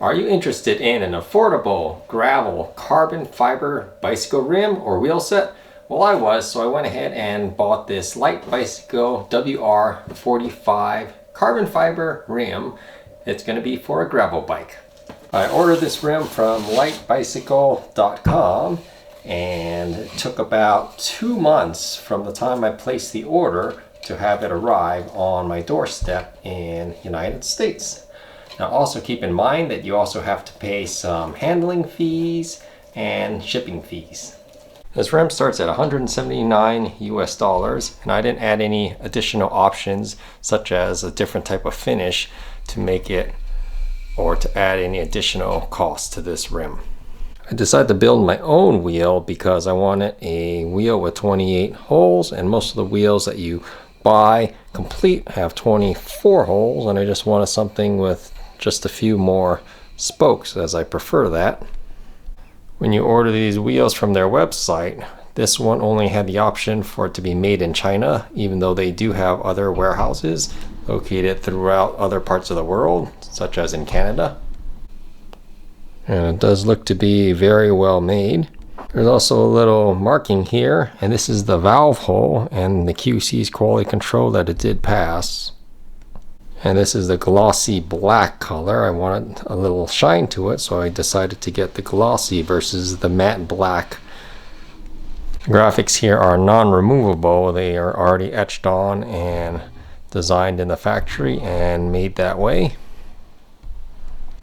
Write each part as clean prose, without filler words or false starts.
Are you interested in an affordable gravel carbon fiber bicycle rim or wheel set? Well, I was, so I went ahead and bought this Light Bicycle WR45 carbon fiber rim. It's going to be for a gravel bike. I ordered this rim from lightbicycle.com and it took about 2 months from the time I placed the order to have it arrive on my doorstep in the United States. Now also keep in mind that you also have to pay some handling fees and shipping fees. This rim starts at $179 US, and I didn't add any additional options such as a different type of finish to make it or to add any additional cost to this rim. I decided to build my own wheel because I wanted a wheel with 28 holes, and most of the wheels that you buy complete have 24 holes, and I just wanted something with just a few more spokes, as I prefer that. When you order these wheels from their website, this one only had the option for it to be made in China, even though they do have other warehouses located throughout other parts of the world, such as in Canada. And it does look to be very well made. There's also a little marking here, and this is the valve hole and the QC's quality control that it did pass. And this is the glossy black color. I wanted a little shine to it, so I decided to get the glossy versus the matte black. The graphics here are non-removable. They are already etched on and designed in the factory and made that way.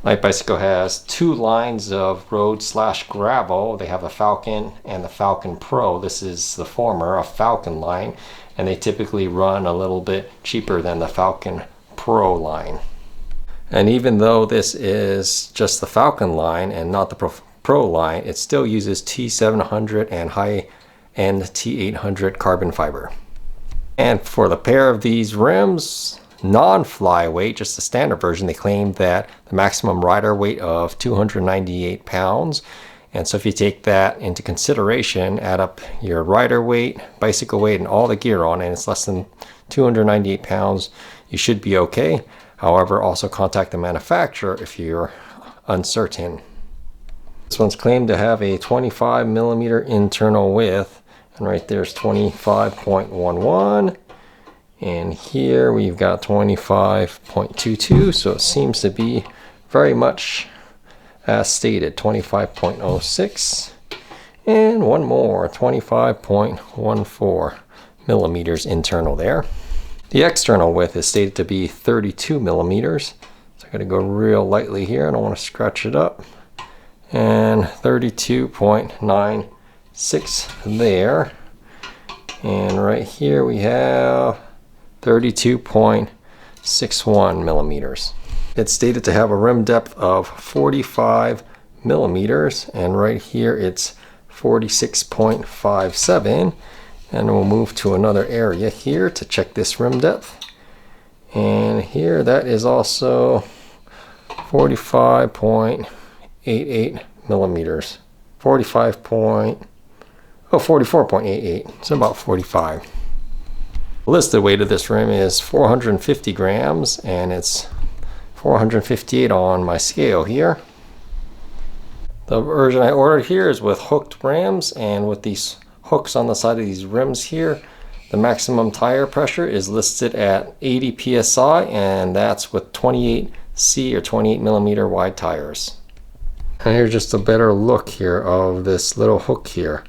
Light Bicycle has 2 lines of road/gravel. They have the Falcon and the Falcon Pro. This is the former, a Falcon line, and they typically run a little bit cheaper than the Falcon Pro line. And even though this is just the Falcon line and not the Pro line, it still uses T700 and high-end T800 carbon fiber. And for the pair of these rims, non-flyweight, just the standard version, they claim that the maximum rider weight of 298 pounds. And so if you take that into consideration, add up your rider weight, bicycle weight, and all the gear on, and it's less than 298 pounds, you should be okay. However, also contact the manufacturer if you're uncertain. This one's claimed to have a 25 millimeter internal width, and right there's 25.11, and here we've got 25.22, so it seems to be very much as stated, 25.06, and one more, 25.14 millimeters internal there. The external width is stated to be 32 millimeters. So I gotta go real lightly here. I don't want to scratch it up. And 32.96 there. And right here we have 32.61 millimeters. It's stated to have a rim depth of 45 millimeters. And right here it's 46.57. And we'll move to another area here to check this rim depth. And here that is also 45.88 millimeters. 44.88. It's about 45. The listed weight of this rim is 450 grams, and it's 458 on my scale here. The version I ordered here is with hooked rims, and with these hooks on the side of these rims here, the maximum tire pressure is listed at 80 psi, and that's with 28C or 28 millimeter wide tires. And here's just a better look here of this little hook here.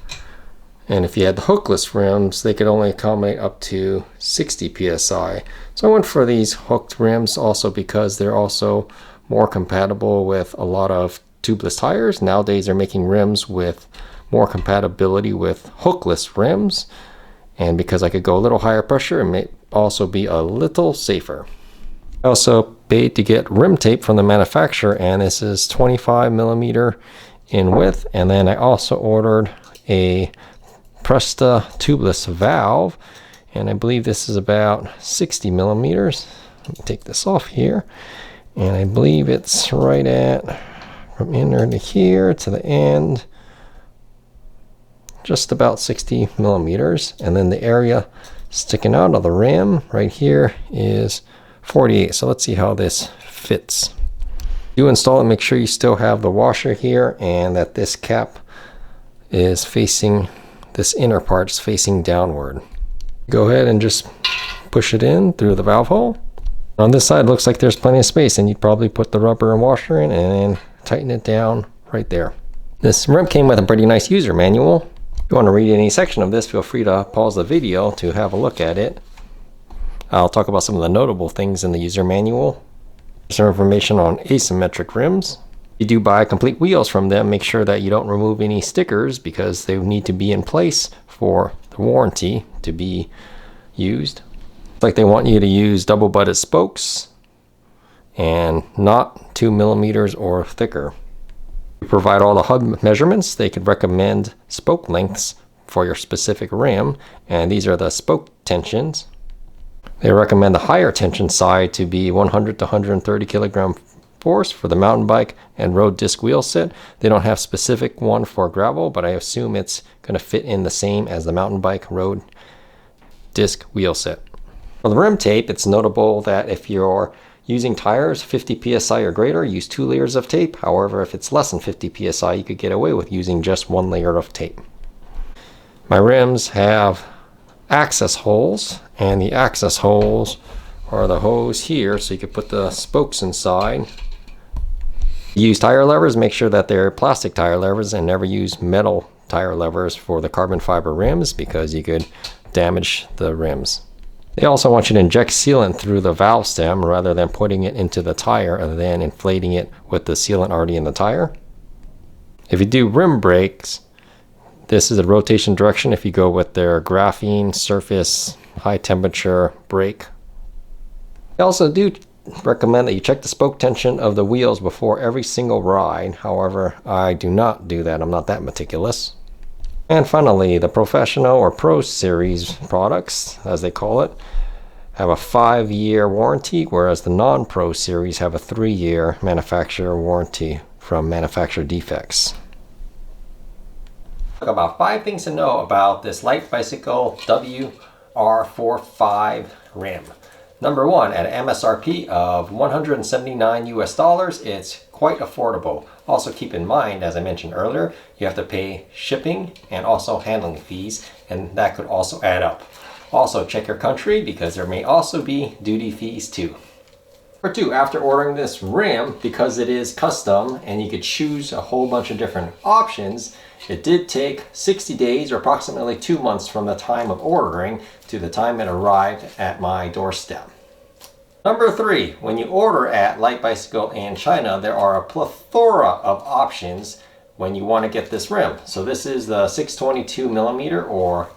And if you had the hookless rims, they could only accommodate up to 60 psi. So I went for these hooked rims also because they're also more compatible with a lot of tubeless tires. Nowadays they're making rims with more compatibility with hookless rims, and because I could go a little higher pressure, it may also be a little safer. I also paid to get rim tape from the manufacturer, and this is 25 millimeter in width. And then I also ordered a Presta tubeless valve, and I believe this is about 60 millimeters. Let me take this off here, and I believe it's right at, from inner to here to the end, just about 60 millimeters. And then the area sticking out of the rim right here is 48. So let's see how this fits. You install it, make sure you still have the washer here and that this cap is facing, this inner part is facing downward. Go ahead and just push it in through the valve hole. On this side, looks like there's plenty of space, and you'd probably put the rubber and washer in and tighten it down right there. This rim came with a pretty nice user manual. If you want to read any section of this, feel free to pause the video to have a look at it. I'll talk about some of the notable things in the user manual. Some information on asymmetric rims. If you do buy complete wheels from them, make sure that you don't remove any stickers because they need to be in place for the warranty to be used. Like they want you to use double butted spokes and not 2 millimeters or thicker. You provide all the hub measurements. They could recommend spoke lengths for your specific rim, and these are the spoke tensions. They recommend the higher tension side to be 100 to 130 kilogram force for the mountain bike and road disc wheel set. They don't have specific one for gravel, but I assume it's going to fit in the same as the mountain bike road disc wheel set. For the rim tape, it's notable that if you're using tires 50 psi or greater, use 2 layers of tape. However, if it's less than 50 psi, you could get away with using just 1 layer of tape. My rims have access holes, and the access holes are the hose here, so you could put the spokes inside. Use tire levers, make sure that they're plastic tire levers, and never use metal tire levers for the carbon fiber rims because you could damage the rims. They also want you to inject sealant through the valve stem rather than putting it into the tire and then inflating it with the sealant already in the tire. If you do rim brakes, this is the rotation direction if you go with their graphene surface high temperature brake. They also do recommend that you check the spoke tension of the wheels before every single ride. However, I do not do that. I'm not that meticulous. And finally, the Professional or Pro Series products, as they call it, have a 5-year warranty, whereas the Non-Pro Series have a 3-year manufacturer warranty from manufacturer defects. Talk about 5 things to know about this light bicycle WR45 rim. Number 1, at an MSRP of $179 US, it's quite affordable. Also keep in mind, as I mentioned earlier, you have to pay shipping and also handling fees, and that could also add up. Also check your country because there may also be duty fees too. Number 2, after ordering this rim, because it is custom and you could choose a whole bunch of different options, it did take 60 days or approximately 2 months from the time of ordering to the time it arrived at my doorstep. Number 3, when you order at Light Bicycle in China, there are a plethora of options when you want to get this rim. So this is the 622 millimeter or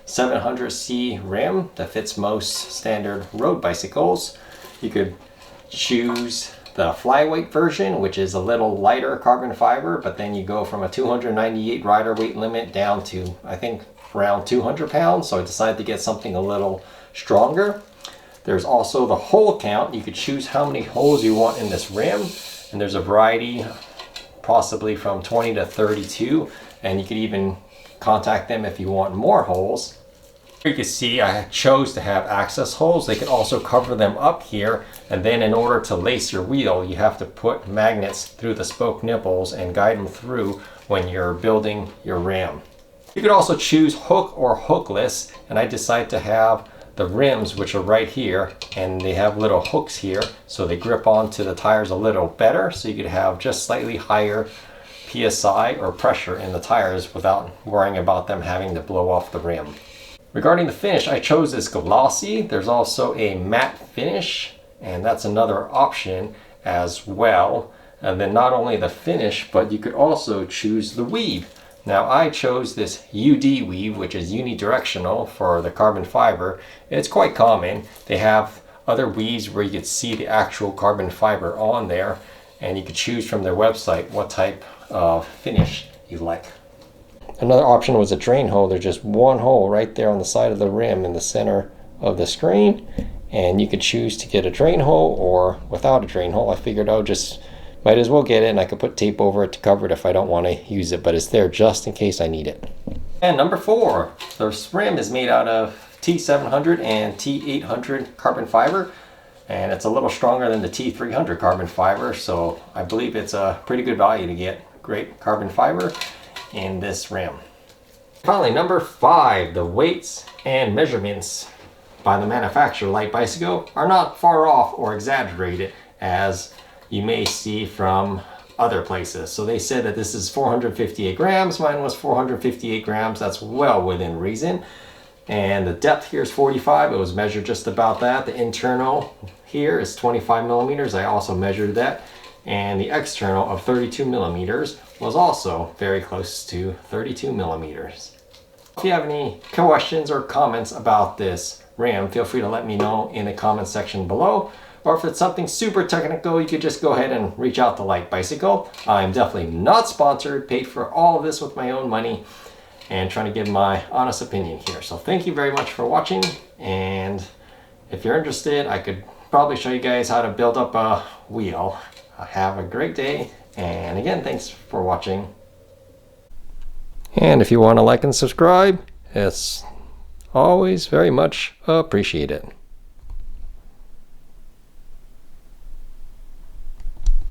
700C rim that fits most standard road bicycles. You could choose the flyweight version, which is a little lighter carbon fiber, but then you go from a 298 rider weight limit down to, I think, around 200 pounds. So I decided to get something a little stronger. There's also the hole count. You could choose how many holes you want in this rim, and there's a variety, possibly from 20 to 32, and you could even contact them if you want more holes. Here you can see I chose to have access holes. They could also cover them up here, and then in order to lace your wheel, you have to put magnets through the spoke nipples and guide them through when you're building your rim. You could also choose hook or hookless, and I decided to have the rims, which are right here, and they have little hooks here so they grip onto the tires a little better, so you could have just slightly higher PSI or pressure in the tires without worrying about them having to blow off the rim. Regarding the finish, I chose this glossy. There's also a matte finish, and that's another option as well. And then not only the finish, but you could also choose the weave. Now I chose this UD weave, which is unidirectional for the carbon fiber. It's quite common. They have other weaves where you could see the actual carbon fiber on there, and you could choose from their website what type of finish you like. Another option was a drain hole. There's just one hole right there on the side of the rim in the center of the screen, and you could choose to get a drain hole or without a drain hole. I figured I just might as well get it, and I could put tape over it to cover it if I don't want to use it, but it's there just in case I need it. And number 4, the rim is made out of T700 and T800 carbon fiber. and it's a little stronger than the T300 carbon fiber, so I believe it's a pretty good value to get great carbon fiber in this rim. Finally, number 5, the weights and measurements by the manufacturer light bicycle are not far off or exaggerated as you may see from other places. So they said that this is 458 grams, mine was 458 grams, that's well within reason. And the depth here is 45, it was measured just about that. The internal here is 25 millimeters, I also measured that. And the external of 32 millimeters was also very close to 32 millimeters. If you have any questions or comments about this rim, feel free to let me know in the comment section below. Or if it's something super technical, you could just go ahead and reach out to Light Bicycle. I'm definitely not sponsored, paid for all of this with my own money, and trying to give my honest opinion here. So thank you very much for watching, and if you're interested, I could probably show you guys how to build up a wheel. Have a great day, and again, thanks for watching. And if you want to like and subscribe, it's always very much appreciated.